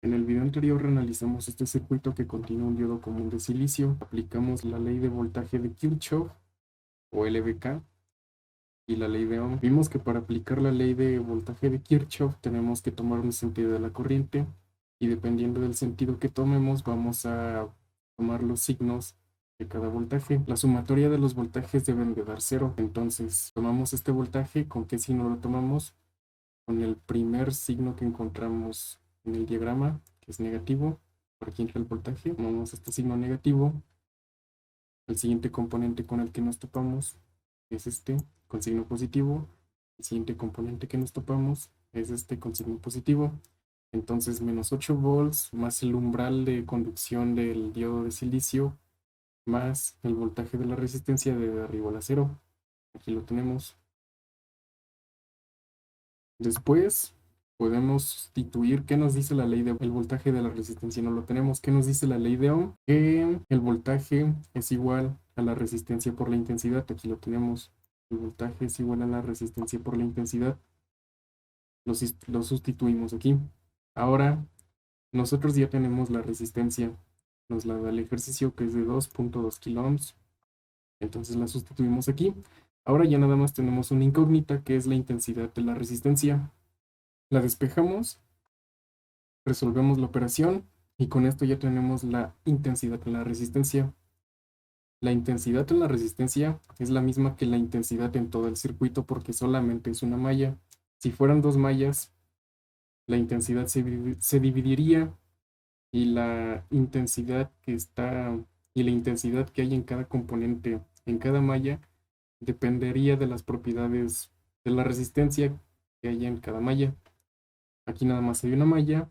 En el video anterior analizamos este circuito que contiene un diodo común de silicio. Aplicamos la ley de voltaje de Kirchhoff o LVK y la ley de Ohm. Vimos que para aplicar la ley de voltaje de Kirchhoff tenemos que tomar un sentido de la corriente y dependiendo del sentido que tomemos vamos a tomar los signos de cada voltaje. La sumatoria de los voltajes deben de dar cero. Entonces tomamos este voltaje. ¿Con qué signo lo tomamos? Con el primer signo que encontramos en el diagrama, que es negativo. Por aquí entra el voltaje. Tomamos este signo negativo. El siguiente componente con el que nos topamos es este, con signo positivo. El siguiente componente que nos topamos es este con signo positivo. Entonces, menos 8 volts más el umbral de conducción del diodo de silicio más el voltaje de la resistencia de dar igual a cero. Aquí lo tenemos. Después podemos sustituir qué nos dice la ley del voltaje de la resistencia. No lo tenemos. ¿Qué nos dice la ley de Ohm? Que el voltaje es igual a la resistencia por la intensidad. Aquí lo tenemos. El voltaje es igual a la resistencia por la intensidad. Lo sustituimos aquí. Ahora nosotros ya tenemos la resistencia. Nos la da el ejercicio que es de 2.2 kilo ohms. Entonces la sustituimos aquí. Ahora ya nada más tenemos una incógnita que es la intensidad de la resistencia. La despejamos, resolvemos la operación y con esto ya tenemos la intensidad en la resistencia. La intensidad en la resistencia es la misma que la intensidad en todo el circuito porque solamente es una malla. Si fueran dos mallas, la intensidad se dividiría y la intensidad que hay en cada componente, en cada malla, dependería de las propiedades de la resistencia que haya en cada malla. Aquí nada más hay una malla,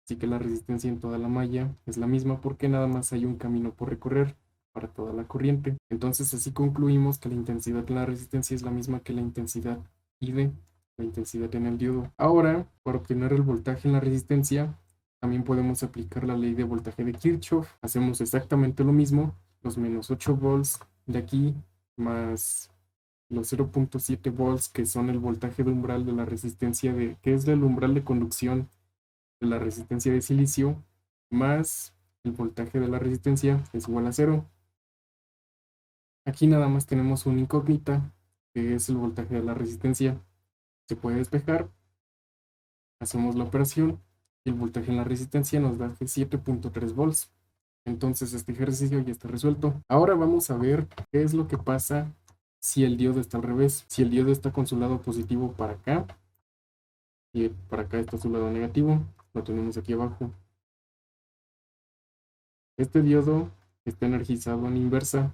así que la resistencia en toda la malla es la misma porque nada más hay un camino por recorrer para toda la corriente. Entonces así concluimos que la intensidad en la resistencia es la misma que la intensidad ID, la intensidad en el diodo. Ahora, para obtener el voltaje en la resistencia, también podemos aplicar la ley de voltaje de Kirchhoff. Hacemos exactamente lo mismo, los menos 8 volts de aquí más los 0.7 volts que son el voltaje de umbral de la resistencia que es el umbral de conducción de la resistencia de silicio más el voltaje de la resistencia es igual a cero. Aquí nada más tenemos una incógnita que es el voltaje de la resistencia. Se puede despejar, hacemos la operación y el voltaje en la resistencia nos da 7.3 volts. Entonces este ejercicio ya está resuelto. Ahora vamos a ver qué es lo que pasa si el diodo está al revés. Si el diodo está con su lado positivo para acá y para acá está su lado negativo, lo tenemos aquí abajo. Este diodo está energizado en inversa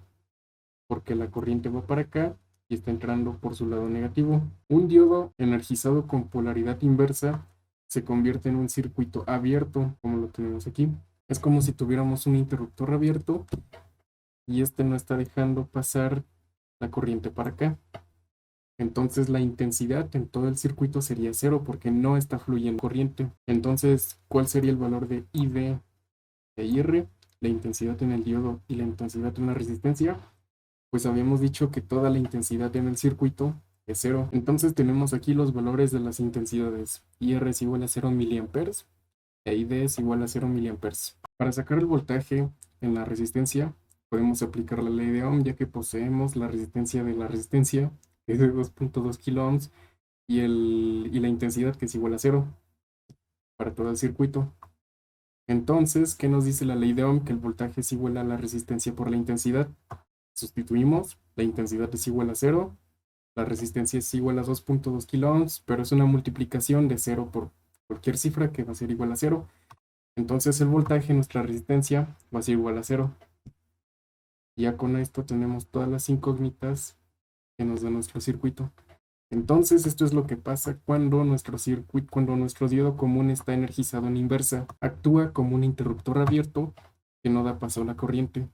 porque la corriente va para acá y está entrando por su lado negativo. Un diodo energizado con polaridad inversa se convierte en un circuito abierto, como lo tenemos aquí. Es como si tuviéramos un interruptor abierto y este no está dejando pasar la corriente para acá. Entonces la intensidad en todo el circuito sería cero porque no está fluyendo corriente. Entonces, ¿cuál sería el valor de ID e IR? La intensidad en el diodo y la intensidad en la resistencia. Pues habíamos dicho que toda la intensidad en el circuito es cero. Entonces tenemos aquí los valores de las intensidades. IR es igual a 0 miliamperes e ID es igual a 0 miliamperes. Para sacar el voltaje en la resistencia, podemos aplicar la ley de Ohm, ya que poseemos la resistencia de la resistencia, que es de 2.2 kilo ohms, y la intensidad, que es igual a cero para todo el circuito. Entonces, ¿qué nos dice la ley de Ohm? Que el voltaje es igual a la resistencia por la intensidad. Sustituimos, la intensidad es igual a cero, la resistencia es igual a 2.2 kilo ohms, pero es una multiplicación de cero por cualquier cifra que va a ser igual a cero. Entonces el voltaje en nuestra resistencia va a ser igual a cero. Ya con esto tenemos todas las incógnitas que nos da nuestro circuito. Entonces esto es lo que pasa cuando cuando nuestro diodo común está energizado en inversa. Actúa como un interruptor abierto que no da paso a la corriente.